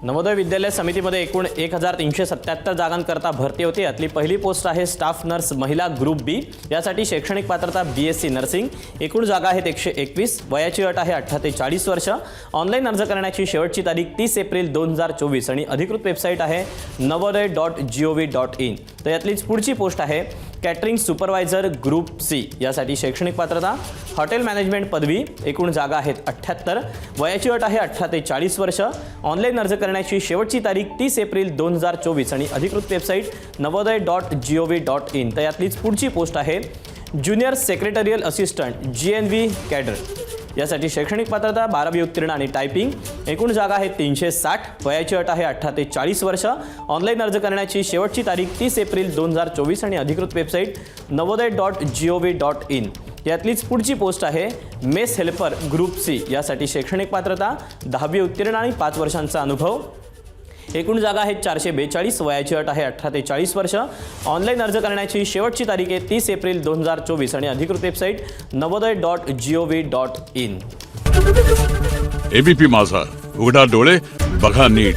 नवोदय विद्यालय समितीमध्ये एकूण 1377 जागांकरता भरती होती। यातली पहिली पोस्ट आहे स्टाफ नर्स महिला ग्रुप बी। यासाठी शैक्षणिक पात्रता BSc नर्सिंग। एकूण जागा आहेत 121। वयाची अट आहे 18 ते 40 वर्ष। ऑनलाईन अर्ज करण्याची शेवटची तारीख 30 एप्रिल 2024 आणि अधिकृत वेबसाईट आहे navodaya.gov.in। तर यातलीच पुढची पोस्ट आहे कॅटरिंग सुपरवायझर ग्रुप C। यासाठी शैक्षणिक पात्रता हॉटेल मॅनेजमेंट पदवी। एकूण जागा आहेत 78। वयाची अट आहे 18 ते 40 वर्ष। ऑनलाईन अर्ज करण्याची शेवटची तारीख 30 एप्रिल 2024 आणि अधिकृत वेबसाईट navodaya.gov.in। तर यातलीच पुढची पोस्ट आहे junior secretarial assistant GNV cadre. यासाठी शैक्षणिक पात्रता 12वी उत्तीर्ण आणि टायपिंग। एकूण जागा आहेत 360। वयाची अट आहे 18 ते 40 वर्ष। ऑनलाईन अर्ज करण्याची शेवटची तारीख 30 एप्रिल 2024 आणि अधिकृत वेबसाईट navodaya.gov.in। यातलीच पुढची पोस्ट आहे मेस हेल्पर ग्रुप C। यासाठी शैक्षणिक पात्रता 10वी उत्तीर्ण आणि 5 वर्षांचा अनुभव। एकूण जागा आहेत 442। वयाची अट आहे 18 ते 40 वर्ष। ऑनलाईन अर्ज करण्याची शेवटची तारीख आहे 30 एप्रिल 2024 आणि अधिकृत वेबसाईट navodaya.gov.in। ABP माझा, उघडा डोळे बघा नीट।